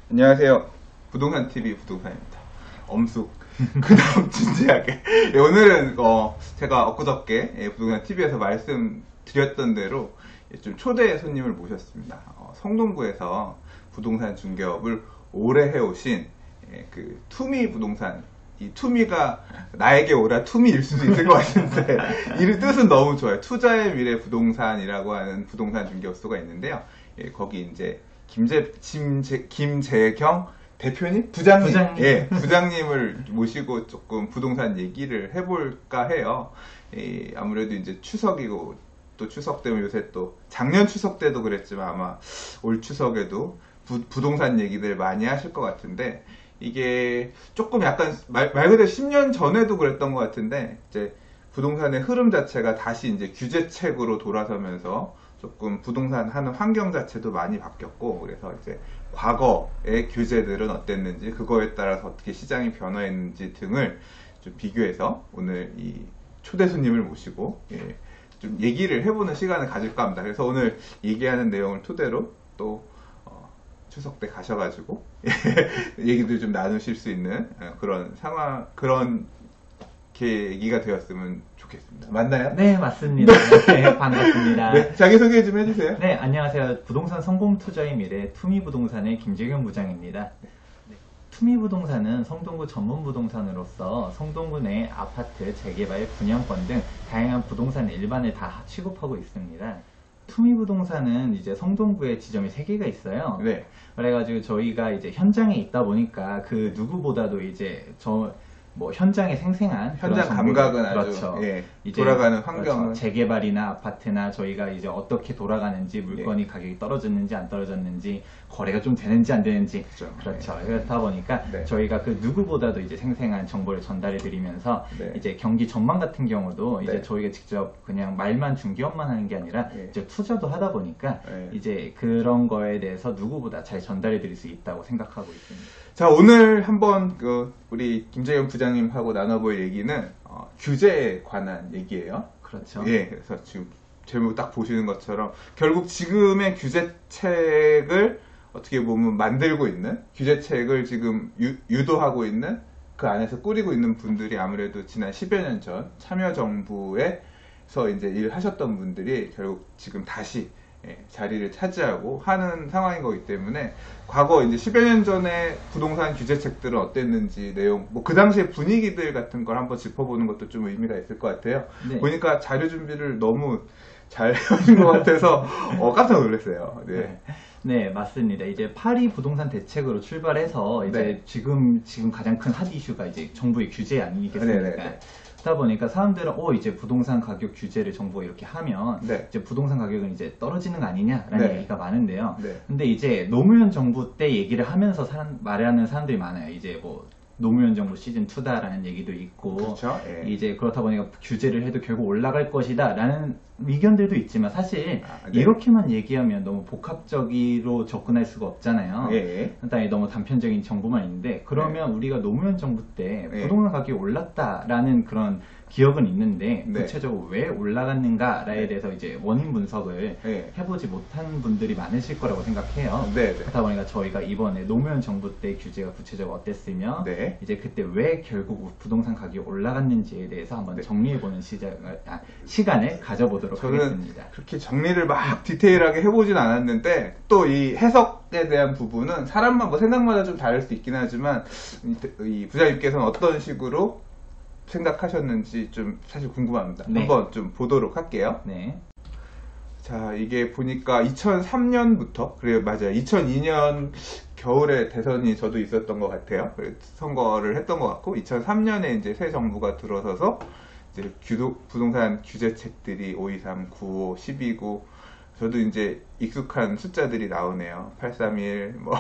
안녕하세요. 부동산 TV 부동산입니다. 엄숙. 그 다음 진지하게. 오늘은 제가 엊그저께 부동산 TV에서 말씀드렸던 대로 좀 초대 손님을 모셨습니다. 성동구에서 부동산 중개업을 오래 해오신 그 투미 부동산. 이 투미가 나에게 오라 투미일 수도 있을 것 같은데 이 뜻은 너무 좋아요. 투자의 미래 부동산이라고 하는 부동산 중개업소가 있는데요. 거기 이제 김재경 대표님? 부장님. 예, 부장님을 모시고 조금 부동산 얘기를 해볼까 해요. 아무래도 이제 추석이고 또 추석 때문에 요새 또 작년 추석 때도 그랬지만 아마 올 추석에도 부동산 얘기들 많이 하실 것 같은데 이게 조금 약간 말 그대로 10년 전에도 그랬던 것 같은데 이제 부동산의 흐름 자체가 다시 이제 규제책으로 돌아서면서 조금 부동산 하는 환경 자체도 많이 바뀌었고 그래서 이제 과거의 규제들은 어땠는지 그거에 따라서 어떻게 시장이 변화했는지 등을 좀 비교해서 오늘 이 초대 손님을 모시고 좀 얘기를 해보는 시간을 가질까 합니다. 그래서 오늘 얘기하는 내용을 토대로 또 추석 때 가셔가지고 얘기들 좀 나누실 수 있는 그런 상황 그런 계기가 되었으면 좋겠습니다. 맞나요? 네, 맞습니다. 네, 반갑습니다. 네, 자기소개 좀 해주세요. 네, 안녕하세요. 부동산 성공 투자의 미래 투미부동산의 김재경 부장입니다. 네, 투미부동산은 성동구 전문 부동산으로서 성동구 내 아파트, 재개발, 분양권 등 다양한 부동산 일반을 다 취급하고 있습니다. 투미부동산은 이제 성동구에 지점이 3개가 있어요. 네. 그래가지고 저희가 이제 현장에 있다 보니까 그 누구보다도 이제 현장에 생생한 현장 감각은 아주 그렇죠. 이제 돌아가는 환경은 그렇죠. 재개발이나 아파트나 저희가 이제 어떻게 돌아가는지 물건이 가격이 떨어졌는지 안 떨어졌는지 거래가 좀 되는지 안 되는지 그렇죠. 그렇다 보니까 저희가 그 누구보다도 이제 생생한 정보를 전달해 드리면서 이제 경기 전망 같은 경우도 이제 저희가 직접 그냥 말만 중개업만 하는 게 아니라 이제 투자도 하다 보니까 이제 그런 거에 대해서 누구보다 잘 전달해 드릴 수 있다고 생각하고 있습니다. 자, 오늘 한번 우리 김재경 부장님하고 나눠볼 얘기는 규제에 관한 얘기예요. 그렇죠. 예, 그래서 지금 제목 딱 보시는 것처럼 결국 지금의 규제책을 어떻게 보면 만들고 있는 규제책을 지금 유도하고 있는 그 안에서 꾸리고 있는 분들이 아무래도 지난 10여 년 전 참여정부에서 이제 일하셨던 분들이 결국 지금 다시 자리를 차지하고 하는 상황인 거기 때문에 과거 이제 10여 년 전에 부동산 규제책들은 어땠는지 내용 뭐 그 당시의 분위기들 같은 걸 한번 짚어보는 것도 좀 의미가 있을 것 같아요. 네. 보니까 자료 준비를 너무 잘 해오신 것 같아서 깜짝 놀랐어요. 네. 네, 맞습니다. 이제 파리 부동산 대책으로 출발해서 이제 지금 가장 큰 핫 이슈가 이제 정부의 규제 아니겠습니까? 그러다 보니까 사람들은 이제 부동산 가격 규제를 정부가 이렇게 하면 이제 부동산 가격은 이제 떨어지는 거 아니냐라는 얘기가 많은데요. 근데 이제 노무현 정부 때 얘기를 하면서 말하는 사람들이 많아요. 이제 뭐 노무현 정부 시즌 2다라는 얘기도 있고, 그렇죠? 이제 그렇다 보니까 규제를 해도 결국 올라갈 것이다라는 의견들도 있지만 사실 이렇게만 얘기하면 너무 복합적으로 접근할 수가 없잖아요. 일단 너무 단편적인 정보만 있는데 그러면 우리가 노무현 정부 때 부동산 가격이 올랐다라는 그런 기억은 있는데 구체적으로 왜 올라갔는가에 대해서 이제 원인 분석을 해보지 못한 분들이 많으실 거라고 생각해요. 그렇다 보니까 저희가 이번에 노무현 정부 때 규제가 구체적으로 어땠으며 이제 그때 왜 결국 부동산 가격이 올라갔는지에 대해서 한번 정리해보는 시간을 가져보도록 하겠습니다. 그렇게 정리를 막 디테일하게 해보진 않았는데 또 이 해석에 대한 부분은 사람마다 생각마다 좀 다를 수 있긴 하지만 이 부장님께서는 어떤 식으로 생각하셨는지 좀 사실 궁금합니다. 한번 좀 보도록 할게요. 자, 이게 보니까 2003년부터 그래요, 맞아요. 2002년 겨울에 대선이 저도 있었던 것 같아요. 선거를 했던 것 같고 2003년에 이제 새 정부가 들어서서 이제 부동산 규제책들이 523, 95, 129 저도 이제 익숙한 숫자들이 나오네요. 831 뭐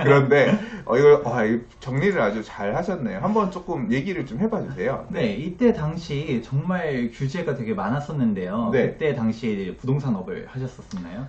그런데 이거 정리를 아주 잘 하셨네요. 한번 조금 얘기를 좀 해봐 주세요. 네, 이때 당시 정말 규제가 되게 많았었는데요. 그때 당시에 부동산업을 하셨었나요?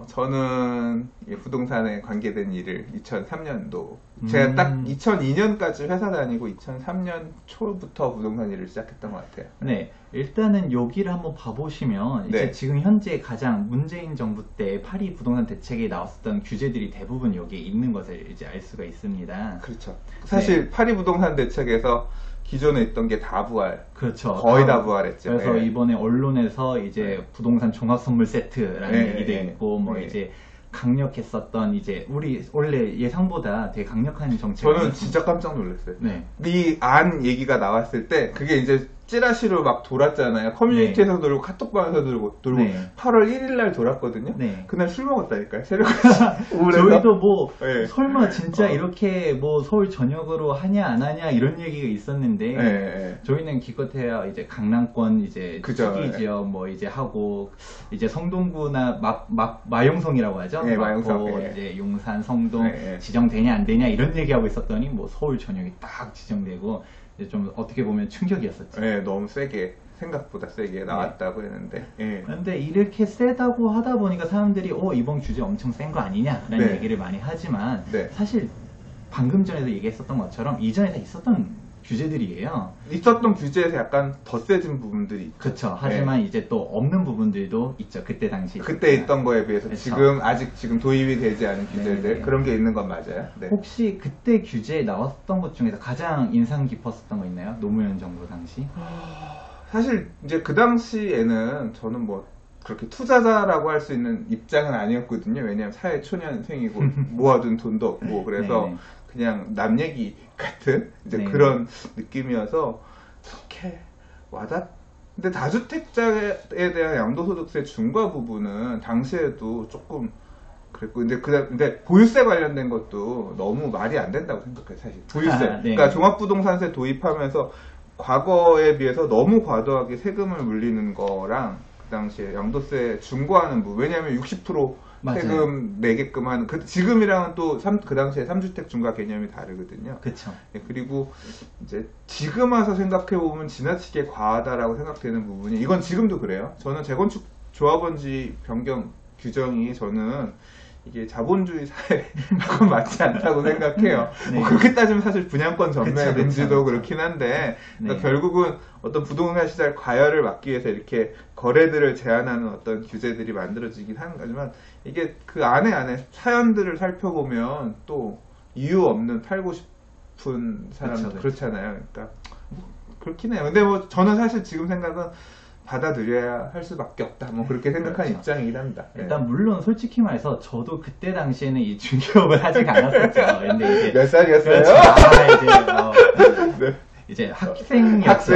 저는 부동산에 관계된 일을 2003년도 제가 딱 2002년까지 회사 다니고 2003년 초부터 부동산 일을 시작했던 것 같아요. 네, 일단은 여기를 한번 봐보시면 이제 지금 현재 가장 문재인 정부 때 파리 부동산 대책에 나왔었던 규제들이 대부분 여기에 있는 것을 이제 알 수가 있습니다. 그렇죠. 사실 파리 부동산 대책에서 기존에 있던 게 다 부활. 그렇죠. 거의 다 부활했죠. 그래서 이번에 언론에서 이제 부동산 종합 선물 세트라는 얘기도 있고, 뭐 이제 강력했었던 이제 우리 원래 예상보다 되게 강력한 정책. 저는 진짜 깜짝 놀랐어요. 이 안 얘기가 나왔을 때 그게 이제 찌라시로 막 돌았잖아요. 커뮤니티에서 돌고 카톡방에서 돌고 8월 1일 날 돌았거든요. 그날 술 먹었다니까요. 새벽까지. 저희도 뭐 설마 진짜 이렇게 뭐 서울 전역으로 하냐 안 하냐 이런 얘기가 있었는데 저희는 기껏해야 이제 강남권 이제 특이 지역 뭐 이제 하고 이제 성동구나 마용성이라고 하죠. 마용성. 이제 용산, 성동 지정되냐 안 되냐 이런 얘기하고 있었더니 뭐 서울 전역이 딱 지정되고 좀 어떻게 보면 충격이었었죠. 네, 너무 세게 생각보다 세게 나왔다고 했는데. 근데 이렇게 세다고 하다 보니까 사람들이 이번 규제 엄청 센 거 아니냐라는 얘기를 많이 하지만 사실 방금 전에도 얘기했었던 것처럼 이전에 다 있었던 규제들이에요. 있었던 규제에서 약간 더 세진 부분들이 있죠. 그렇죠. 하지만 이제 또 없는 부분들도 있죠. 그때 당시. 그때 있던 거에 비해서 지금 도입이 되지 않은 규제들 그런 게 있는 건 맞아요. 혹시 그때 규제에 나왔던 것 중에서 가장 인상 깊었었던 거 있나요? 노무현 정부 당시? 사실 이제 그 당시에는 저는 뭐 그렇게 투자자라고 할 수 있는 입장은 아니었거든요. 왜냐하면 사회 초년생이고 모아둔 돈도 없고 그래서 그냥 남 얘기 같은 이제 그런 느낌이어서 그렇게 근데 다주택자에 대한 양도소득세 중과 부분은 당시에도 조금 그랬고 근데 보유세 관련된 것도 너무 말이 안 된다고 생각해요. 사실 보유세 그러니까 종합부동산세 도입하면서 과거에 비해서 너무 과도하게 세금을 물리는 거랑 그 당시에 양도세 중과하는 부분 왜냐하면 60% 세금 내게끔 하는 지금이랑은 또 그 당시에 3주택 중과 개념이 다르거든요. 그렇죠. 그리고 이제 지금 와서 생각해 보면 지나치게 과하다라고 생각되는 부분이 이건 지금도 그래요. 저는 재건축 조합원지 변경 규정이 저는 이게 자본주의 사회하고 맞지 않다고 생각해요. 뭐 그렇게 따지면 사실 분양권 전매 금지도 그렇긴 한데 그러니까 결국은 어떤 부동산 시장 과열을 막기 위해서 이렇게 거래들을 제한하는 어떤 규제들이 만들어지긴 하는 거지만 이게 그 안에 사연들을 살펴보면 또 이유 없는 팔고 싶은 사람들 그렇잖아요. 그러니까 그렇긴 해요. 근데 뭐 저는 사실 지금 생각은 받아들여야 할 수밖에 없다. 뭐 그렇게 생각하는 입장이긴 합니다. 일단 물론 솔직히 말해서 저도 그때 당시에는 이 중개업을 하지가 않았었죠. 근데 이제 몇 살이었어요? 이제 학생이었죠.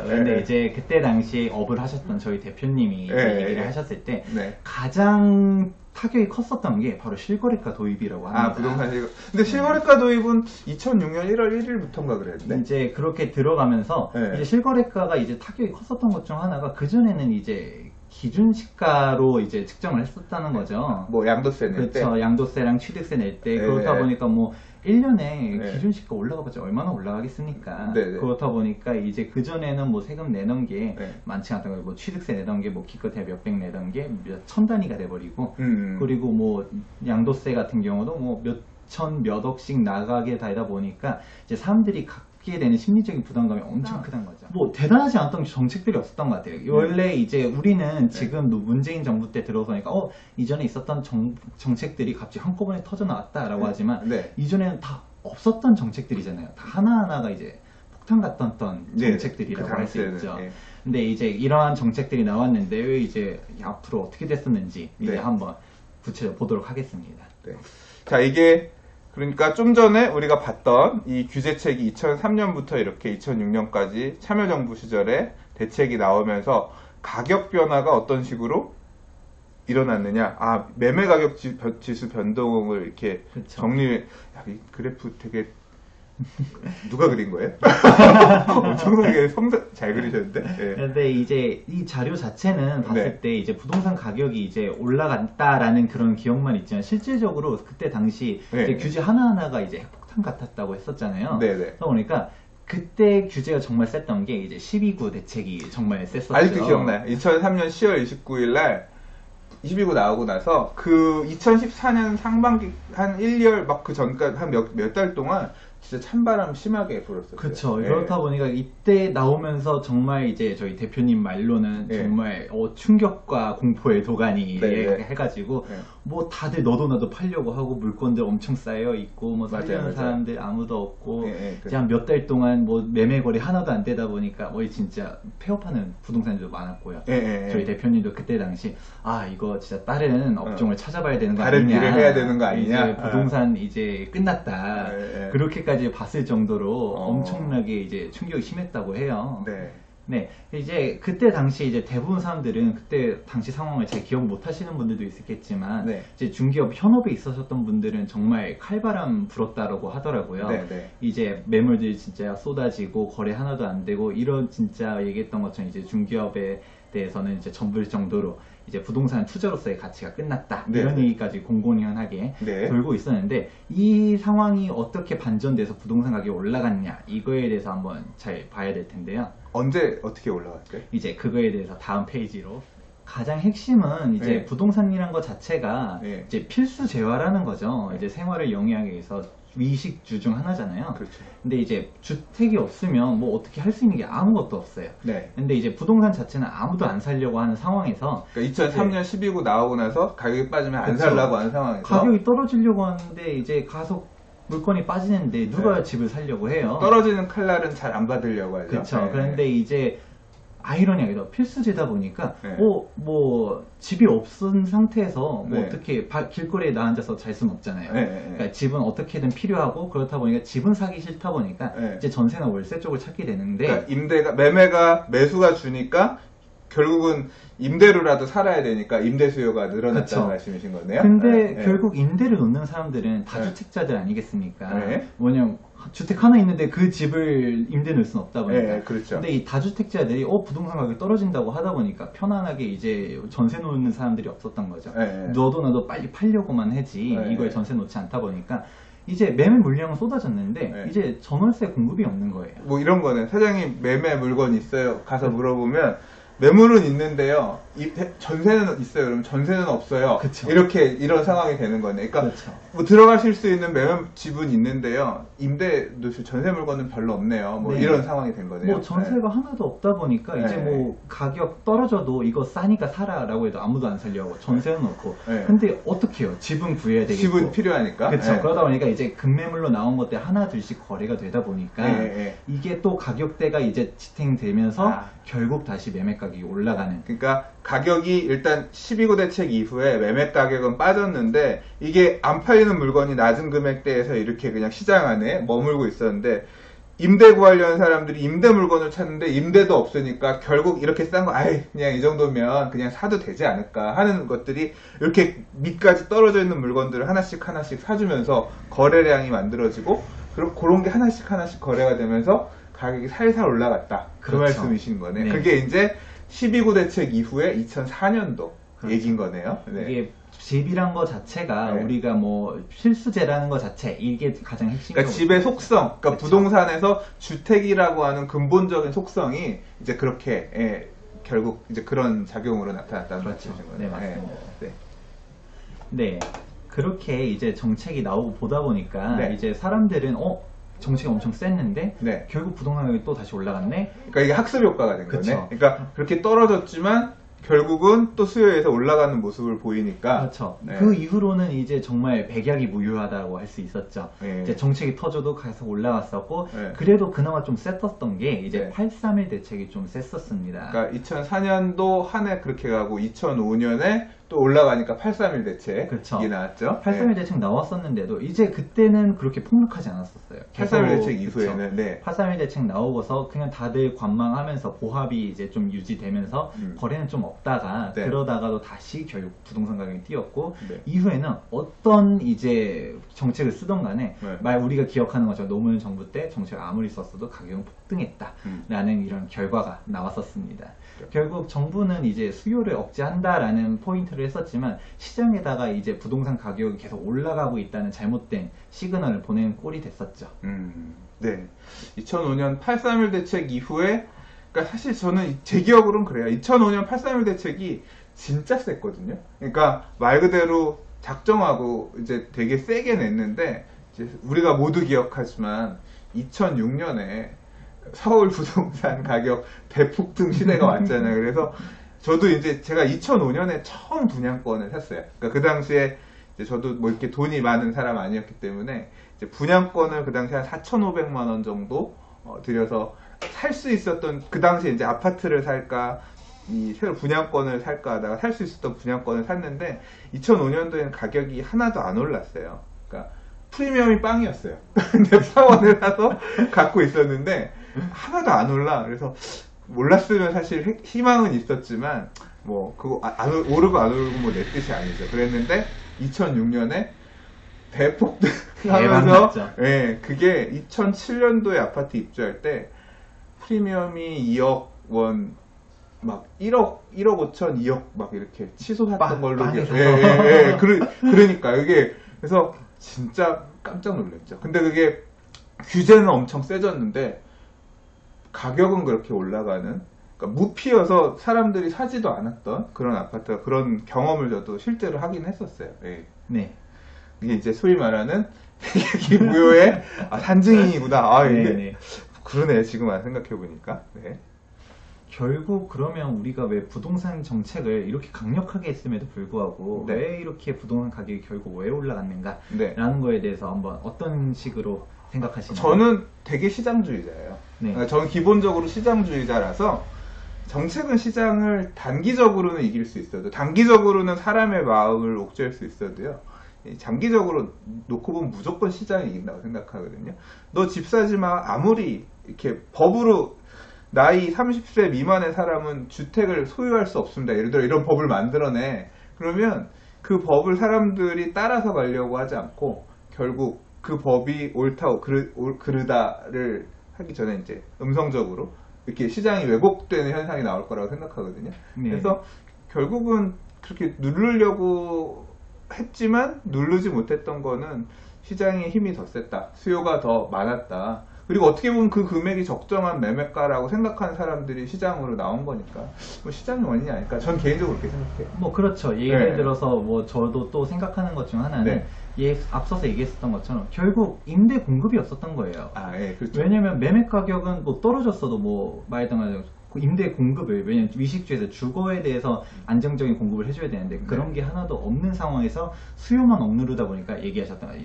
근데 이제 그때 당시에 업을 하셨던 저희 대표님이 얘기를 하셨을 때 가장 타격이 컸었던 게 바로 실거래가 도입이라고 합니다. 부동산 실거래. 근데 실거래가 도입은 2006년 1월 1일부터인가 그랬는데. 이제 그렇게 들어가면서 이제 실거래가가 이제 타격이 컸었던 것 중 하나가 그전에는 이제 기준시가로 이제 측정을 했었다는 거죠. 뭐 양도세 낼 때. 그렇죠. 양도세랑 취득세 낼 때. 그렇다 보니까 뭐 1년에 기준시가 올라가봤자 얼마나 올라가겠습니까? 그렇다 보니까 이제 그전에는 뭐 세금 내던 게 많지 않던 거고, 뭐 취득세 내던 게 뭐 기껏해야 몇백 내던 게 몇 천 단위가 돼버리고, 그리고 뭐 양도세 같은 경우도 뭐 몇천 몇억씩 나가게 되다 보니까 이제 사람들이 갖게 되는 심리적인 부담감이 엄청 크단 거죠. 뭐 대단하지 않았던 정책들이 없었던 것 같아요. 원래 이제 우리는 지금 문재인 정부 때 들어서니까 이전에 있었던 정책들이 갑자기 한꺼번에 터져 나왔다라고 하지만 이전에는 다 없었던 정책들이잖아요. 다 하나하나가 이제 폭탄 같던 정책들이라고 할 수 있죠. 근데 이제 이러한 정책들이 나왔는데 왜 이제 앞으로 어떻게 됐었는지 이제 한번 구체적으로 보도록 하겠습니다. 자, 이게 그러니까 좀 전에 우리가 봤던 이 규제책이 2003년부터 이렇게 2006년까지 참여정부 시절에 대책이 나오면서 가격 변화가 어떤 식으로 일어났느냐. 매매 가격 지수 변동을 이렇게 정리, 이 그래프 되게 누가 그린 거예요? 엄청나게 잘 그리셨는데. 근데 이제 이 자료 자체는 봤을 때 이제 부동산 가격이 이제 올라갔다라는 그런 기억만 있지만 실질적으로 그때 당시 이제 규제 하나하나가 이제 핵폭탄 같았다고 했었잖아요. 그러다 보니까 그때 규제가 정말 셌던 게 이제 12구 대책이 정말 셌었죠. 아직도 기억나요. 2003년 10월 29일 날 22구 나오고 나서 그 2014년 상반기 한 1, 2월 막 그 전까지 한 몇 달 동안 진짜 찬바람 심하게 불었어요. 그렇죠. 그렇다 보니까 이때 나오면서 정말 이제 저희 대표님 말로는 정말 충격과 공포의 도가니 해가지고 뭐 다들 너도 나도 팔려고 하고 물건들 엄청 쌓여 있고 뭐 살려는 사람들 아무도 없고 그냥 몇 달 동안 뭐 매매 거래 하나도 안 되다 보니까 뭐 진짜 폐업하는 부동산들도 많았고요. 저희 대표님도 그때 당시 이거 진짜 다른 업종을 찾아봐야 되는 거 아니냐, 다른 일을 해야 되는 거 아니냐, 이제 부동산 이제 끝났다 그렇게까지 봤을 정도로 엄청나게 이제 충격이 심했다고 해요. 네, 이제 그때 당시 이제 대부분 사람들은 그때 당시 상황을 잘 기억 못 하시는 분들도 있었겠지만 이제 중기업 현업에 있으셨던 분들은 정말 칼바람 불었다라고 하더라고요. 이제 매물들이 진짜 쏟아지고 거래 하나도 안 되고 이런 진짜 얘기했던 것처럼 이제 중기업에 대해서는 이제 전부일 정도로 이제 부동산 투자로서의 가치가 끝났다 이런 얘기까지 공공연하게 돌고 있었는데 이 상황이 어떻게 반전돼서 부동산 가격이 올라갔냐 이거에 대해서 한번 잘 봐야 될 텐데요. 언제 어떻게 올라갔죠? 이제 그거에 대해서 다음 페이지로 가장 핵심은 이제 부동산이란 것 자체가 이제 필수 재화라는 거죠. 이제 생활을 영위하기 위해서 위식주 중 하나잖아요. 근데 이제 주택이 없으면 뭐 어떻게 할 수 있는 게 아무것도 없어요. 근데 이제 부동산 자체는 아무도 안 살려고 하는 상황에서 그러니까 2003년 12구 나오고 나서 가격이 빠지면 안 살려고 하는 상황에서 가격이 떨어지려고 하는데 이제 가서 물건이 빠지는데 누가 집을 살려고 해요. 떨어지는 칼날은 잘 안 받으려고 하죠. 그렇죠. 그런데 이제 아이러니하게도 필수제다 보니까 뭐 집이 없은 상태에서 뭐 어떻게 길거리에 나앉아서 잘 수는 없잖아요. 그러니까 집은 어떻게든 필요하고 그렇다 보니까 집은 사기 싫다 보니까 이제 전세나 월세 쪽을 찾게 되는데 그러니까 매수가 주니까 결국은 임대료라도 살아야 되니까 임대 수요가 늘어났다는 말씀이신 거네요. 근데 결국 임대를 놓는 사람들은 다주택자들 아니겠습니까? 뭐냐면 주택 하나 있는데 그 집을 임대 놓을 수는 없다 보니까. 근데 이 다주택자들이 부동산 가격이 떨어진다고 하다 보니까 편안하게 이제 전세 놓는 사람들이 없었던 거죠. 너도 나도 빨리 팔려고만 하지 이거에 전세 놓지 않다 보니까 이제 매매 물량은 쏟아졌는데 이제 전월세 공급이 없는 거예요. 뭐 이런 거는 사장님 매매 물건 있어요? 가서 물어보면 매물은 있는데요. 전세는 있어요. 그러면 전세는 없어요. 이런 상황이 되는 거네. 그러니까 뭐 들어가실 수 있는 매매 집은 있는데요. 임대도 전세 물건은 별로 없네요. 뭐 이런 상황이 된 거네요. 뭐 전세가 하나도 없다 보니까 이제 뭐 가격 떨어져도 이거 싸니까 사라라고 해도 아무도 안 살려고 전세는 없고. 근데 어떻게 해요? 집은 구해야 되겠고. 집은 필요하니까. 그러다 보니까 이제 급매물로 나온 것들 하나 둘씩 거래가 되다 보니까 이게 또 가격대가 이제 지탱되면서 결국 다시 매매 가격이 올라가는. 그러니까 가격이 일단 12구 대책 이후에 매매 가격은 빠졌는데 이게 안 팔리는 물건이 낮은 금액대에서 이렇게 그냥 시장 안에 머물고 있었는데 임대 구하려는 사람들이 임대 물건을 찾는데 임대도 없으니까 결국 이렇게 싼 거 그냥 이 정도면 그냥 사도 되지 않을까 하는 것들이 이렇게 밑까지 떨어져 있는 물건들을 하나씩 사주면서 거래량이 만들어지고 그런 게 하나씩 거래가 되면서 가격이 살살 올라갔다. 그 말씀이신 거네. 그게 이제 12구 대책 이후에 2004년도 얘기인 거네요. 이게 집이란 거 자체가 우리가 뭐 필수제라는 거 자체 이게 가장 핵심이죠. 그러니까 집의 속성, 그러니까 부동산에서 주택이라고 하는 근본적인 속성이 이제 그렇게 결국 이제 그런 작용으로 나타났다는 말씀이신 거네요. 네, 맞습니다. 네, 그렇게 이제 정책이 나오고 보다 보니까 이제 사람들은 정책이 엄청 셌는데 결국 부동산 가격이 또 다시 올라갔네. 그러니까 이게 학습 효과가 된 거네. 그러니까 그렇게 떨어졌지만 결국은 또 수요에서 올라가는 모습을 보이니까. 그 이후로는 이제 정말 백약이 무효하다고 할 수 있었죠. 이제 정책이 터져도 계속 올라갔었고 그래도 그나마 좀 셌었던 게 이제 831 대책이 좀 셌었습니다. 그러니까 2004년도 한 해 그렇게 가고 2005년에 또 올라가니까 831 대책이 나왔죠. 831 대책 나왔었는데도 이제 그때는 그렇게 폭락하지 않았었어요. 831 대책 이후에는 831 대책 나오고서 그냥 다들 관망하면서 보합이 이제 좀 유지되면서 거래는 좀 없다가 그러다가도 다시 결국 부동산 가격이 뛰었고 이후에는 어떤 이제 정책을 쓰던 간에 우리가 기억하는 것처럼 노무현 정부 때 정책을 아무리 썼어도 가격은 폭등했다라는 이런 결과가 나왔었습니다. 결국 정부는 이제 수요를 억제한다라는 포인트를 했었지만 시장에다가 이제 부동산 가격이 계속 올라가고 있다는 잘못된 시그널을 보낸 꼴이 됐었죠. 네. 2005년 831 대책 이후에 그러니까 사실 저는 제 기억으로는 그래요. 2005년 831 대책이 진짜 셌거든요. 그러니까 말 그대로 작정하고 이제 되게 세게 냈는데, 이제 우리가 모두 기억하지만 2006년에 서울 부동산 가격 대폭등 시대가 왔잖아요. 그래서 저도 이제 제가 2005년에 처음 분양권을 샀어요. 그러니까 그 당시에 이제 저도 뭐 이렇게 돈이 많은 사람 아니었기 때문에 이제 분양권을 그 당시에 한 4,500만 원 정도 들여서 살 수 있었던, 그 당시에 이제 아파트를 살까 이 새로 분양권을 살까 하다가 살 수 있었던 분양권을 샀는데 2005년도에는 가격이 하나도 안 올랐어요. 그러니까 프리미엄이 빵이었어요. 근데 파원을 사서 갖고 있었는데 하나도 안 올라. 그래서 몰랐으면 사실 희망은 있었지만 뭐 그거 오르고 안 오르고 뭐 내 뜻이 아니죠. 그랬는데 2006년에 대폭등 하면서, 예, 그게 2007년도에 아파트 입주할 때 프리미엄이 2억 원, 막 1억 5천, 2억 막 이렇게 치솟았던 걸로. 예. 그러니까 이게, 그래서 진짜 깜짝 놀랐죠. 근데 그게 규제는 엄청 세졌는데 가격은 그렇게 올라가는, 그러니까 무피여서 사람들이 사지도 않았던 그런 아파트가, 그런 경험을 저도 실제로 하긴 했었어요. 예. 네. 이게 이제 소위 말하는 무효의 산증인이구나. 이게 그러네, 지금 생각해보니까. 네. 결국 그러면 우리가 왜 부동산 정책을 이렇게 강력하게 했음에도 불구하고 왜 이렇게 부동산 가격이 결국 왜 올라갔는가 라는 거에 대해서 한번 어떤 식으로 생각하시나요? 저는 되게 시장주의자예요. 그러니까 저는 기본적으로 시장주의자라서 정책은 시장을 단기적으로는 이길 수 있어도, 단기적으로는 사람의 마음을 옥죄할 수 있어도요, 장기적으로 놓고 보면 무조건 시장이 이긴다고 생각하거든요. 너 집 사지 마. 아무리 이렇게 법으로 나이 30세 미만의 사람은 주택을 소유할 수 없습니다. 예를 들어 이런 법을 만들어내. 그러면 그 법을 사람들이 따라서 가려고 하지 않고 결국 그 법이 옳다, 그르다를 하기 전에 이제 음성적으로 이렇게 시장이 왜곡되는 현상이 나올 거라고 생각하거든요. 그래서 결국은 그렇게 누르려고 했지만 누르지 못했던 거는 시장의 힘이 더 셌다, 수요가 더 많았다, 그리고 어떻게 보면 그 금액이 적정한 매매가라고 생각하는 사람들이 시장으로 나온 거니까 뭐 시장의 원인이 아닐까, 전 개인적으로 그렇게 생각해요. 뭐 그렇죠. 예를 들어서 뭐 저도 또 생각하는 것 중 하나는 앞서서 얘기했었던 것처럼 결국 임대 공급이 없었던 거예요. 그렇죠. 왜냐면 매매 가격은 뭐 떨어졌어도 뭐 말했던 임대 공급을, 왜냐면 위식주에서 주거에 대해서 안정적인 공급을 해줘야 되는데 그런 게 하나도 없는 상황에서 수요만 억누르다 보니까 얘기하셨던 거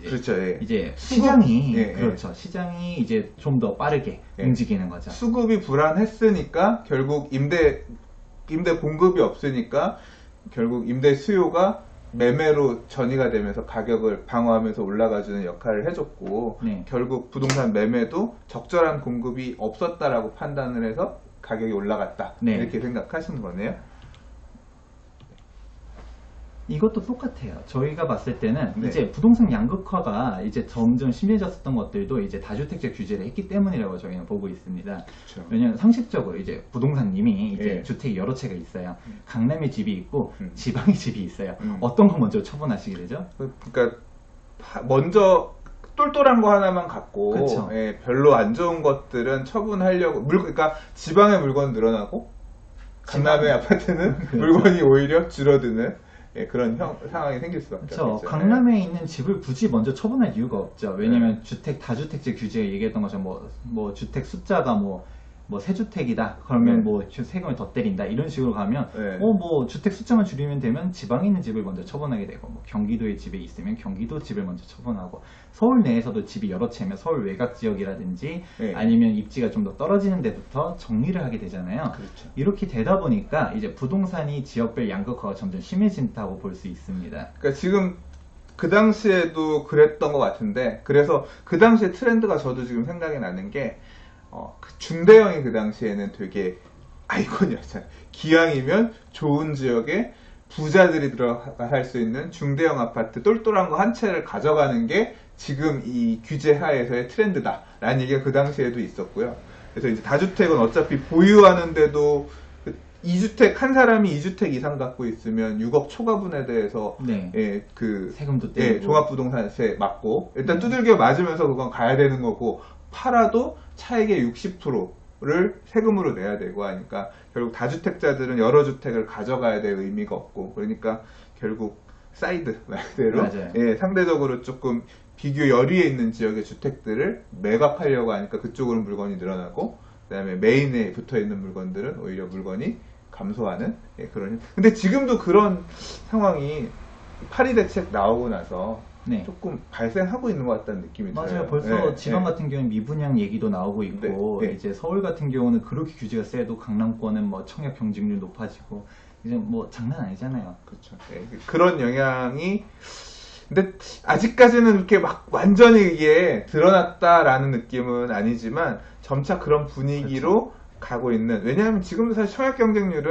이제 시장이 그렇죠. 시장이 이제 좀 더 빠르게 움직이는 거죠. 수급이 불안했으니까 결국 임대 공급이 없으니까 결국 임대 수요가 매매로 전이가 되면서 가격을 방어하면서 올라가주는 역할을 해줬고, 결국 부동산 매매도 적절한 공급이 없었다라고 판단을 해서 가격이 올라갔다, 이렇게 생각하시는 거네요. 이것도 똑같아요. 저희가 봤을 때는 이제 부동산 양극화가 이제 점점 심해졌었던 것들도 이제 다주택자 규제를 했기 때문이라고 저희는 보고 있습니다. 그렇죠. 왜냐면 상식적으로 이제 부동산님이 이제 주택이 여러 채가 있어요. 강남에 집이 있고 지방에 집이 있어요. 어떤 거 먼저 처분하시게 되죠? 그러니까 먼저 똘똘한 거 하나만 갖고 별로 안 좋은 것들은 처분하려고, 그러니까 지방의 물건 늘어나고 강남의 아파트는 물건이 오히려 줄어드는 그런 상황이 생길 수밖에 없죠. 강남에 있는 집을 굳이 먼저 처분할 이유가 없죠. 왜냐면 다주택자 규제에 얘기했던 것처럼 뭐 주택 숫자가 뭐 세주택이다 그러면 뭐 세금을 더 때린다 이런 식으로 가면 뭐 주택 숫자만 줄이면 되면 지방에 있는 집을 먼저 처분하게 되고, 뭐 경기도에 집에 있으면 경기도 집을 먼저 처분하고, 서울 내에서도 집이 여러 채면 서울 외곽 지역이라든지 아니면 입지가 좀 더 떨어지는 데부터 정리를 하게 되잖아요. 그렇죠. 이렇게 되다 보니까 이제 부동산이 지역별 양극화가 점점 심해진다고 볼 수 있습니다. 그러니까 지금 그 당시에도 그랬던 것 같은데, 그래서 그 당시의 트렌드가 저도 지금 생각이 나는 게 중대형이 그 당시에는 되게 아이콘이었잖아요. 기왕이면 좋은 지역에 부자들이 들어가 살 수 있는 중대형 아파트 똘똘한 거 한 채를 가져가는 게 지금 이 규제 하에서의 트렌드다 라는 얘기가 그 당시에도 있었고요. 그래서 이제 다주택은 어차피 보유하는데도 2주택, 한 사람이 2주택 이상 갖고 있으면 6억 초과분에 대해서 세금도 떼고 종합부동산세 맞고 일단 두들겨 맞으면서 그건 가야 되는 거고, 팔아도 차액의 60% 를 세금으로 내야 되고 하니까 결국 다주택자들은 여러 주택을 가져가야 될 의미가 없고 그러니까 결국 사이드 말대로 예, 상대적으로 조금 비교 열의에 있는 지역의 주택들을 매각하려고 하니까 그쪽으로 물건이 늘어나고 그다음에 메인에 붙어 있는 물건들은 오히려 물건이 감소하는 예, 그런. 근데 지금도 그런 상황이 파리 대책 나오고 나서 네. 조금 발생하고 있는 것 같다는 느낌이 들어요. 맞아요. 벌써 지방 같은 경우는 미분양 얘기도 나오고 있고 이제 서울 같은 경우는 그렇게 규제가 세도 강남권은 뭐 청약 경쟁률 높아지고 이제 뭐 장난 아니잖아요. 그렇죠. 그런 영향이 근데 아직까지는 그렇게 막 완전히 이게 드러났다라는 느낌은 아니지만 점차 그런 분위기로 그렇죠. 가고 있는. 왜냐하면 지금도 사실 청약 경쟁률이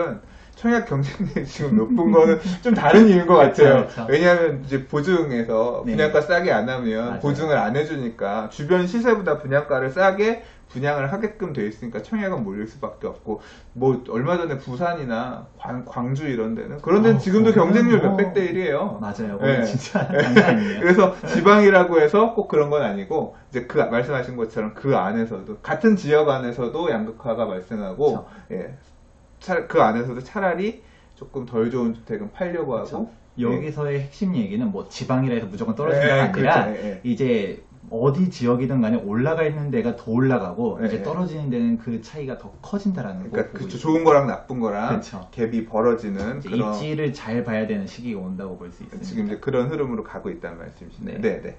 지금 높은 거는 좀 다른 이유인 것 같아요. 그렇죠. 왜냐하면 이제 보증에서 분양가 싸게 안 하면 맞아요. 보증을 안 해주니까 주변 시세보다 분양가를 싸게 분양을 하게끔 돼 있으니까 청약은 몰릴 수밖에 없고 뭐 얼마 전에 부산이나 광주 이런 데는 그런 데는 지금도 경쟁률 몇백 대 1이에요. 맞아요. 네. 진짜 장난 아니에요. 그래서 지방이라고 해서 꼭 그런 건 아니고 이제 그 말씀하신 것처럼 그 안에서도 같은 지역 안에서도 양극화가 발생하고 그렇죠. 그 안에서도 차라리 조금 덜 좋은 주택은 팔려고 하고 그렇죠. 여기서의 핵심 얘기는 뭐 지방이라 해서 무조건 떨어지는 게 아니라 그렇죠. 이제 어디 지역이든 간에 올라가 있는 데가 더 올라가고 이제 떨어지는 데는 그 차이가 더 커진다라는 거. 그러니까 그렇죠. 좋은 거랑 나쁜 거랑 그렇죠. 갭이 벌어지는 그런 입지를 잘 봐야 되는 시기가 온다고 볼 수 있습니다. 지금 이제 그런 흐름으로 가고 있다는 말씀이시네요. 네.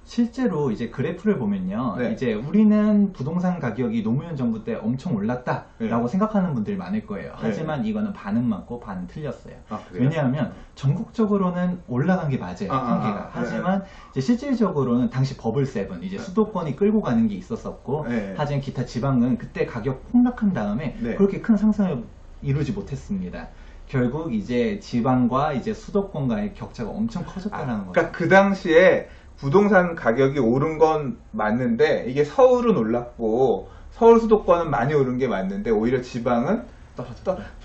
실제로 이제 그래프를 보면요. 이제 우리는 부동산 가격이 노무현 정부 때 엄청 올랐다라고 생각하는 분들이 많을 거예요. 하지만 이거는 반은 맞고 반은 틀렸어요. 왜냐하면 전국적으로는 올라간 게 맞아요. 한계가. 하지만 이제 실질적으로는 당시 버블 세븐 이제 수도권이 끌고 가는 게 있었었고 하지만 기타 지방은 그때 가격 폭락한 다음에 그렇게 큰 상승을 이루지 못했습니다. 결국 이제 지방과 이제 수도권과의 격차가 엄청 커졌다는 거죠. 그러니까 그 당시에 부동산 가격이 오른 건 맞는데 이게 서울은 올랐고 서울 수도권은 많이 오른 게 맞는데 오히려 지방은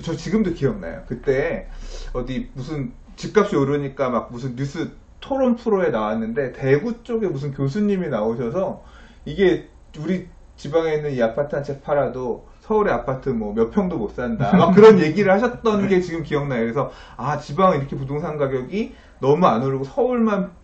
저 지금도 기억나요. 그때 어디 무슨 집값이 오르니까 막 무슨 뉴스 토론 프로에 나왔는데 대구 쪽에 무슨 교수님이 나오셔서 이게 우리 지방에 있는 이 아파트 한 채 팔아도 서울의 아파트 뭐 몇 평도 못 산다 막 그런 얘기를 하셨던 게 지금 기억나요. 그래서 아 지방은 이렇게 부동산 가격이 너무 안 오르고 서울만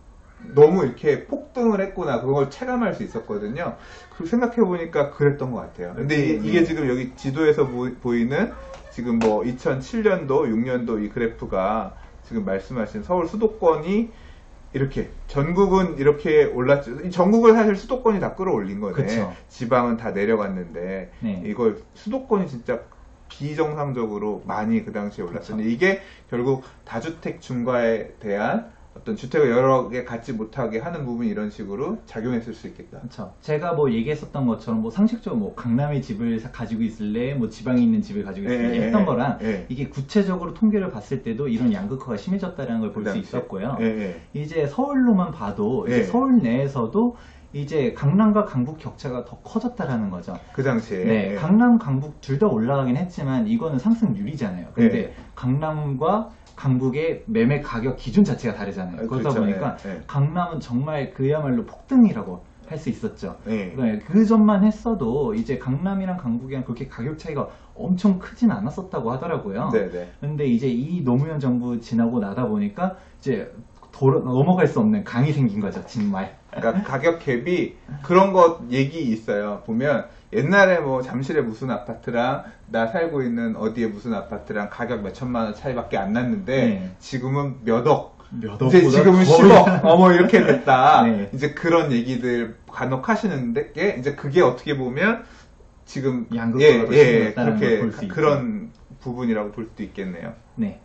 너무 이렇게 폭등을 했구나 그걸 체감할 수 있었거든요. 그 생각해보니까 그랬던 것 같아요. 근데 이게 지금 여기 지도에서 보이는 지금 뭐 2007년도 6년도 이 그래프가 지금 말씀하신 서울 수도권이 이렇게 전국은 이렇게 올랐죠. 전국을 사실 수도권이 다 끌어올린 거네. 그쵸. 지방은 다 내려갔는데 이걸 수도권이 진짜 비정상적으로 많이 그 당시에 올랐었는데 이게 결국 다주택 중과에 대한 어떤 주택을 여러 개 갖지 못하게 하는 부분이 이런 식으로 작용했을 수 있겠다. 그렇죠. 제가 뭐 얘기했었던 것처럼 뭐 상식적으로 뭐 강남의 집을 가지고 있을래, 뭐 지방에 있는 집을 가지고 있을래 했던 거랑 이게 구체적으로 통계를 봤을 때도 이런 양극화가 심해졌다는 걸 볼 수 있었고요. 이제 서울로만 봐도 이제 서울 내에서도 이제 강남과 강북 격차가 더 커졌다라는 거죠. 그 당시에. 네, 강남, 강북 둘 다 올라가긴 했지만 이거는 상승률이잖아요. 근데 강남과 강북의 매매 가격 기준 자체가 다르잖아요. 그러다 그렇죠. 보니까 강남은 정말 그야말로 폭등이라고 할 수 있었죠. 그 전만 했어도 이제 강남이랑 강북이랑 그렇게 가격 차이가 엄청 크진 않았었다고 하더라고요. 근데 이제 이 노무현 정부 지나고 나다 보니까 이제 넘어갈 수 없는 강이 생긴 거죠, 정말. 그러니까 가격 갭이 그런 것 얘기 있어요. 보면 옛날에 뭐 잠실에 무슨 아파트랑 나 살고 있는 어디에 무슨 아파트랑 가격 몇 천만 원 차이밖에 안 났는데 지금은 몇 억. 이제 지금은 10억 뭐 이렇게 됐다. 이제 그런 얘기들 간혹 하시는데 이제 그게 어떻게 보면 지금 그렇게 그런 부분이라고 볼 수도 있겠네요. 네.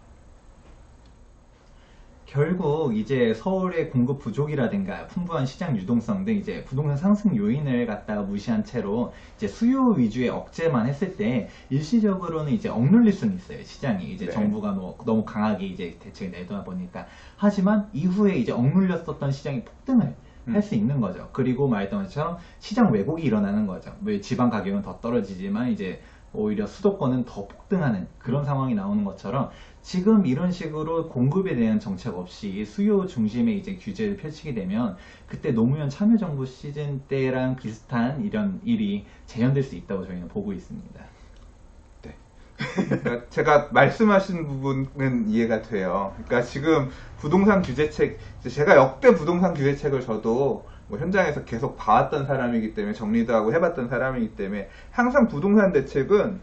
결국 이제 서울의 공급 부족이라든가 풍부한 시장 유동성 등 이제 부동산 상승 요인을 갖다가 무시한 채로 이제 수요 위주의 억제만 했을 때 일시적으로는 이제 억눌릴 수는 있어요. 시장이 이제 정부가 너무 강하게 이제 대책을 내다 보니까. 하지만 이후에 이제 억눌렸었던 시장이 폭등을 할 수 있는 거죠. 그리고 말했던 것처럼 시장 왜곡이 일어나는 거죠. 왜 지방 가격은 더 떨어지지만 이제 오히려 수도권은 더 폭등하는 그런 상황이 나오는 것처럼 지금 이런 식으로 공급에 대한 정책 없이 수요 중심의 이제 규제를 펼치게 되면 그때 노무현 참여정부 시즌 때랑 비슷한 이런 일이 재현될 수 있다고 저희는 보고 있습니다. 네. 그러니까 제가 말씀하신 부분은 이해가 돼요. 그러니까 지금 부동산 규제책, 제가 역대 부동산 규제책을 저도 뭐 현장에서 계속 봐왔던 사람이기 때문에 정리도 하고 해봤던 사람이기 때문에 항상 부동산 대책은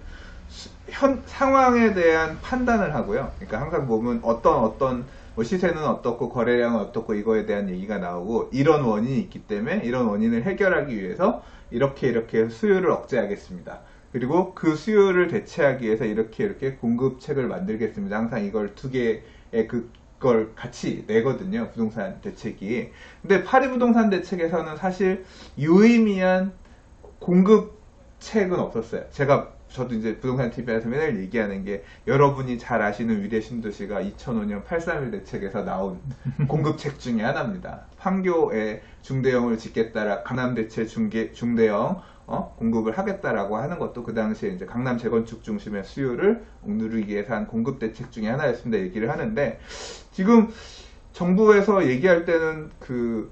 현 상황에 대한 판단을 하고요. 그러니까 항상 보면 어떤 뭐 시세는 어떻고 거래량은 어떻고 이거에 대한 얘기가 나오고 이런 원인이 있기 때문에 이런 원인을 해결하기 위해서 이렇게 수요를 억제하겠습니다. 그리고 그 수요를 대체하기 위해서 이렇게 공급책을 만들겠습니다. 항상 이걸 두 개의 그걸 같이 내거든요. 부동산 대책이. 근데 파리부동산 대책에서는 사실 유의미한 공급책은 없었어요. 저도 이제 부동산 TV에서 맨날 얘기하는 게 여러분이 잘 아시는 위례 신도시가 2005년 831 대책에서 나온 공급책 중에 하나입니다. 판교에 중대형을 짓겠다라 강남 대체 중대형 공급을 하겠다라고 하는 것도 그 당시에 이제 강남 재건축 중심의 수요를 억누르기 위해서 한 공급 대책 중에 하나였습니다. 얘기를 하는데 지금 정부에서 얘기할 때는 그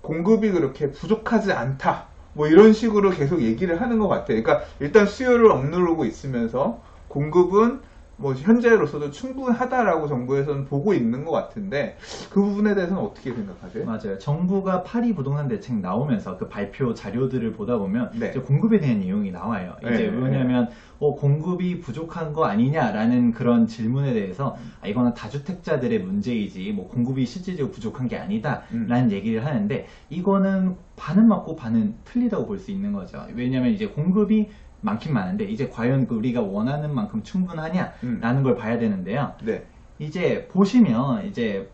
공급이 그렇게 부족하지 않다. 뭐 이런 식으로 계속 얘기를 하는 것 같아요. 그러니까 일단 수요를 억누르고 있으면서 공급은 뭐 현재로서도 충분하다라고 정부에서는 보고 있는 것 같은데 그 부분에 대해서는 어떻게 생각하세요? 맞아요. 정부가 파리 부동산 대책 나오면서 그 발표 자료들을 보다 보면 네. 이제 공급에 대한 내용이 나와요. 이제 왜냐하면 공급이 부족한 거 아니냐라는 그런 질문에 대해서 이거는 다주택자들의 문제이지 뭐 공급이 실질적으로 부족한 게 아니다라는 얘기를 하는데 이거는 반은 맞고 반은 틀리다고 볼 수 있는 거죠. 왜냐하면 이제 공급이 많긴 많은데 이제 과연 우리가 원하는 만큼 충분하냐라는 걸 봐야 되는데요. 네. 이제 보시면 이제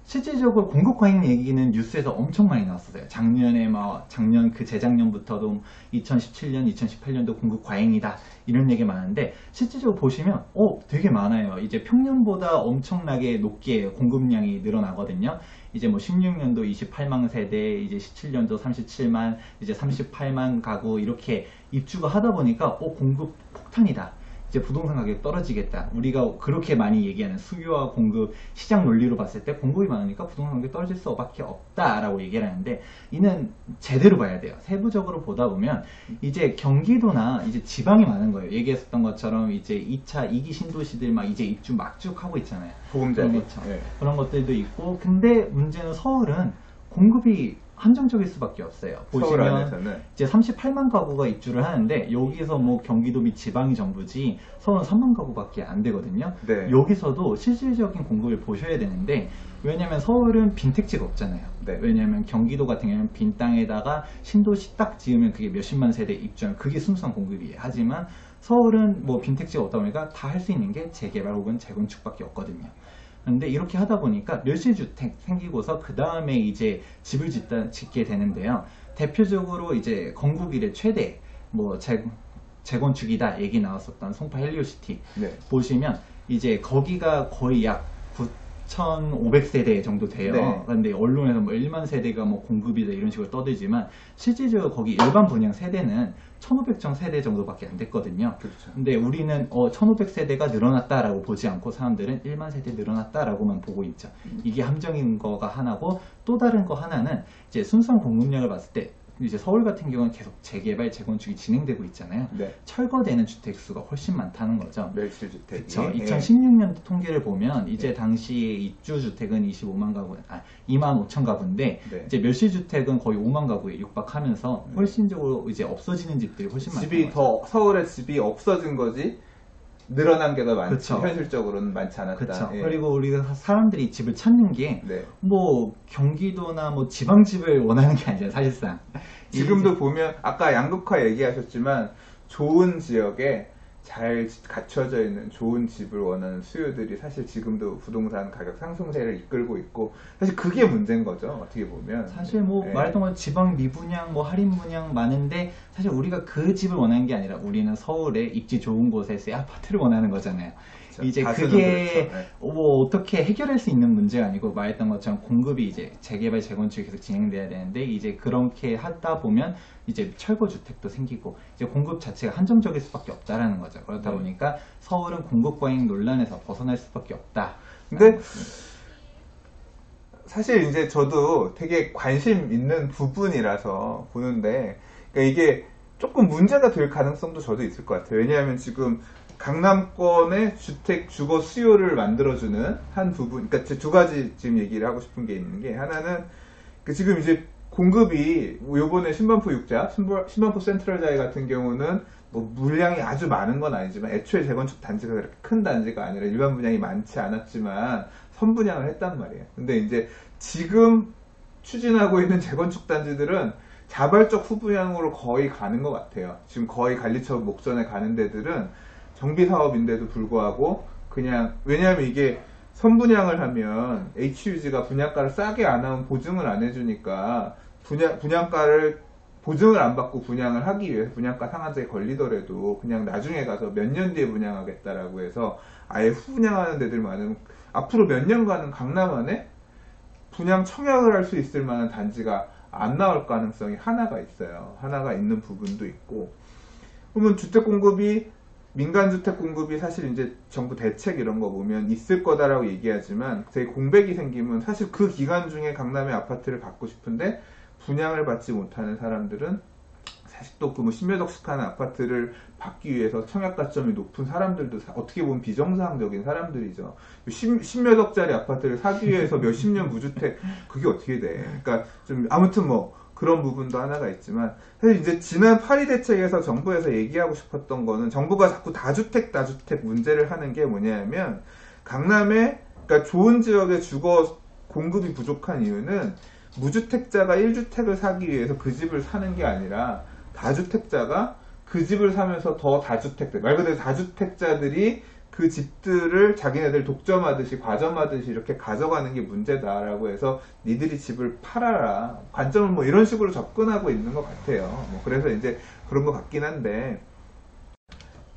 실질적으로 공급 과잉 얘기는 뉴스에서 엄청 많이 나왔었어요. 작년에 작년 그 재작년부터도 2017년, 2018년도 공급 과잉이다 이런 얘기 많은데 실질적으로 보시면 되게 많아요. 이제 평년보다 엄청나게 높게 공급량이 늘어나거든요. 이제 뭐 16년도 28만 세대, 이제 17년도 37만, 이제 38만 가구 이렇게 입주가 하다 보니까 공급 폭탄이다. 이제 부동산 가격 떨어지겠다. 우리가 그렇게 많이 얘기하는 수요와 공급 시장 논리로 봤을 때 공급이 많으니까 부동산 가격이 떨어질 수밖에 없다라고 얘기를 하는데 이는 제대로 봐야 돼요. 세부적으로 보다 보면 이제 경기도나 이제 지방이 많은 거예요. 얘기했었던 것처럼 이제 2차 2기 신도시들 막 이제 입주 막 쭉 하고 있잖아요. 보금자리. 그렇죠. 네. 그런 것들도 있고 근데 문제는 서울은 공급이 한정적일 수밖에 없어요. 보시면 이제 38만 가구가 입주를 하는데 여기서 뭐 경기도 및 지방이 전부지 서울은 3만 가구밖에 안 되거든요. 네. 여기서도 실질적인 공급을 보셔야 되는데 왜냐면 서울은 빈택지가 없잖아요. 네. 왜냐면 경기도 같은 경우는 빈 땅에다가 신도시 딱 지으면 그게 몇십만 세대 입주하면 그게 순수한 공급이에요. 하지만 서울은 뭐 빈택지가 없다 보니까 다 할 수 있는 게 재개발 혹은 재건축밖에 없거든요. 근데 이렇게 하다 보니까 멸실주택 생기고서 그 다음에 이제 집을 짓게 되는데요. 대표적으로 이제 건국 이래 최대 뭐 재건축이다 얘기 나왔었던 송파 헬리오시티 보시면 이제 거기가 거의 약 9,500세대 정도 돼요. 네. 근데 언론에서 뭐 1만 세대가 뭐 공급이다 이런 식으로 떠들지만 실질적으로 거기 일반 분양 세대는 1,500정 세대 정도밖에 안 됐거든요. 그렇죠. 근데 우리는 1,500세대가 늘어났다라고 보지 않고 사람들은 1만 세대 늘어났다라고만 보고 있죠. 이게 함정인 거가 하나고 또 다른 거 하나는 이제 순수한 공급량을 봤을 때 이제 서울 같은 경우는 계속 재개발, 재건축이 진행되고 있잖아요. 네. 철거되는 주택 수가 훨씬 많다는 거죠. 멸실주택이. 그렇죠. 2016년 통계를 보면 이제 당시에 입주 주택은 25만 가구, 2만 5천 가구인데 이제 멸실주택은 거의 5만 가구에 육박하면서 훨씬적으로 이제 없어지는 집들이 훨씬 많죠. 서울에 집이 없어진 거지. 늘어난 게 더 많지. 그쵸. 현실적으로는 많지 않았다. 그렇죠. 예. 그리고 우리가 사람들이 집을 찾는 게 뭐 경기도나 뭐 지방집을 원하는 게 아니잖아요. 사실상. 지금도 보면 아까 양극화 얘기하셨지만 좋은 지역에 잘 갖춰져 있는 좋은 집을 원하는 수요들이 사실 지금도 부동산 가격 상승세를 이끌고 있고 사실 그게 문제인 거죠. 어떻게 보면 사실 뭐 말했던 건 지방 미분양 뭐 할인 분양 많은데 사실 우리가 그 집을 원하는 게 아니라 우리는 서울에 입지 좋은 곳에 새 아파트를 원하는 거잖아요. 이제 그게 그렇죠. 뭐 어떻게 해결할 수 있는 문제가 아니고 말했던 것처럼 공급이 이제 재개발 재건축이 계속 진행돼야 되는데 이제 그렇게 하다 보면 이제 철거 주택도 생기고 이제 공급 자체가 한정적일 수밖에 없다라는 거죠. 그러다 보니까 서울은 공급 과잉 논란에서 벗어날 수밖에 없다. 근데 사실 이제 저도 되게 관심 있는 부분이라서 보는데 그러니까 이게 조금 문제가 될 가능성도 저도 있을 것 같아요. 왜냐하면 지금 강남권의 주택 주거 수요를 만들어주는 한 부분, 그러니까 두 가지 지금 얘기를 하고 싶은 게 있는 게 하나는 지금 이제 공급이 요번에 신반포 6자, 신반포 센트럴자이 같은 경우는 뭐 물량이 아주 많은 건 아니지만 애초에 재건축 단지가 그렇게 큰 단지가 아니라 일반 분양이 많지 않았지만 선분양을 했단 말이에요. 근데 이제 지금 추진하고 있는 재건축 단지들은 자발적 후분양으로 거의 가는 것 같아요. 지금 거의 관리처분 목전에 가는 데들은 정비사업인데도 불구하고 그냥 왜냐하면 이게 선분양을 하면 HUG가 분양가를 싸게 안 하면 보증을 안 해주니까 분양가를 보증을 안 받고 분양을 하기 위해서 분양가 상한제에 걸리더라도 그냥 나중에 가서 몇 년 뒤에 분양하겠다라고 해서 아예 후분양하는 데들 많으면 앞으로 몇 년간은 강남 안에 분양 청약을 할 수 있을 만한 단지가 안 나올 가능성이 하나가 있어요. 하나가 있는 부분도 있고. 그러면 주택 공급이 민간 주택 공급이 사실 이제 정부 대책 이런 거 보면 있을 거다라고 얘기하지만 되게 공백이 생기면 사실 그 기간 중에 강남의 아파트를 갖고 싶은데 분양을 받지 못하는 사람들은 사실 또 그 뭐 10몇 억씩 하는 아파트를 받기 위해서 청약 가점이 높은 사람들도 어떻게 보면 비정상적인 사람들이죠. 10몇 억짜리 아파트를 사기 위해서 몇십 년 무주택 그게 어떻게 돼? 그러니까 좀 아무튼 뭐 그런 부분도 하나가 있지만 사실 이제 지난 8.2 대책에서 정부에서 얘기하고 싶었던 거는 정부가 자꾸 다주택 문제를 하는 게 뭐냐면 강남에 그러니까 좋은 지역의 주거 공급이 부족한 이유는 무주택자가 1주택을 사기 위해서 그 집을 사는 게 아니라 다주택자가 그 집을 사면서 더 다주택자, 말 그대로 다주택자들이 그 집들을 자기네들 독점하듯이 과점하듯이 이렇게 가져가는 게 문제다라고 해서 니들이 집을 팔아라. 관점은 뭐 이런 식으로 접근하고 있는 것 같아요. 뭐 그래서 이제 그런 것 같긴 한데.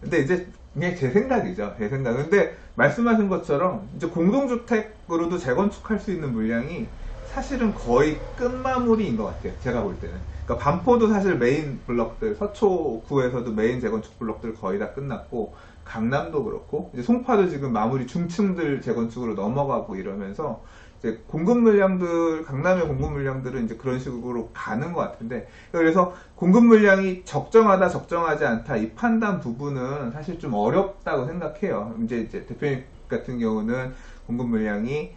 근데 이제 그냥 제 생각이죠. 제 생각. 근데 말씀하신 것처럼 이제 공동주택으로도 재건축할 수 있는 물량이 사실은 거의 끝마무리인 것 같아요. 제가 볼 때는. 그러니까 반포도 사실 메인 블럭들, 서초구에서도 메인 재건축 블럭들 거의 다 끝났고, 강남도 그렇고, 이제 송파도 지금 마무리 중층들 재건축으로 넘어가고 이러면서, 이제 공급 물량들, 강남의 공급 물량들은 이제 그런 식으로 가는 것 같은데, 그래서 공급 물량이 적정하다, 적정하지 않다, 이 판단 부분은 사실 좀 어렵다고 생각해요. 이제 대표님 같은 경우는 공급 물량이,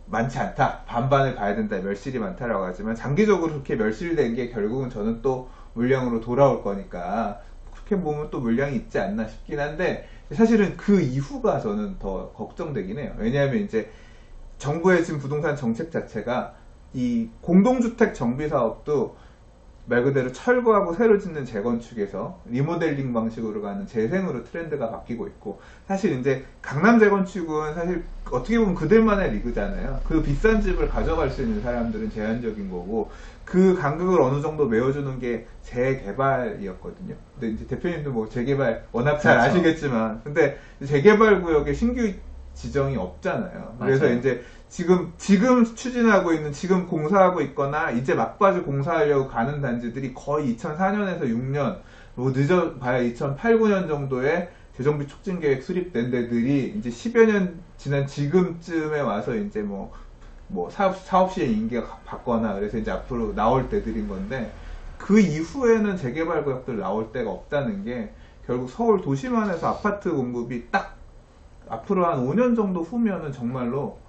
많지 않다. 반반을 봐야 된다. 멸실이 많다라고 하지만 장기적으로 그렇게 멸실된 게 결국은 저는 또 물량으로 돌아올 거니까 그렇게 보면 또 물량이 있지 않나 싶긴 한데 사실은 그 이후가 저는 더 걱정되긴 해요. 왜냐하면 이제 정부의 지금 부동산 정책 자체가 이 공동주택 정비 사업도 말 그대로 철거하고 새로 짓는 재건축에서 리모델링 방식으로 가는 재생으로 트렌드가 바뀌고 있고 사실 이제 강남 재건축은 사실 어떻게 보면 그들만의 리그잖아요. 그 비싼 집을 가져갈 수 있는 사람들은 제한적인 거고 그 간극을 어느 정도 메워주는 게 재개발이었거든요. 근데 이제 대표님도 뭐 재개발 워낙 잘 그렇죠. 아시겠지만 근데 재개발 구역에 신규 지정이 없잖아요. 그래서 맞아요. 이제 지금 추진하고 있는, 지금 공사하고 있거나, 이제 막바지 공사하려고 가는 단지들이 거의 2004년에서 6년, 뭐 늦어봐야 2008, 9년 정도의 재정비 촉진 계획 수립된 데들이 이제 10여 년 지난 지금쯤에 와서 이제 사업 시행 인계가 받거나, 그래서 이제 앞으로 나올 때들인 건데, 그 이후에는 재개발 구역들 나올 데가 없다는 게, 결국 서울 도심안에서 아파트 공급이 딱, 앞으로 한 5년 정도 후면은 정말로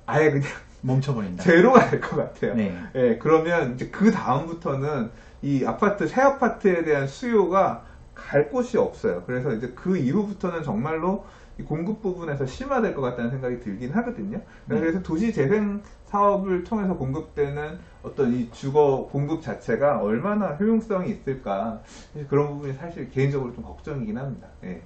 아예 그냥 멈춰버린다. 제로가 될 것 같아요. 네. 예, 그러면 이제 그 다음부터는 이 아파트, 새 아파트에 대한 수요가 갈 곳이 없어요. 그래서 이제 그 이후부터는 정말로 이 공급 부분에서 심화될 것 같다는 생각이 들긴 하거든요. 그래서 도시 재생 사업을 통해서 공급되는 어떤 이 주거 공급 자체가 얼마나 효용성이 있을까. 그런 부분이 사실 개인적으로 좀 걱정이긴 합니다. 예.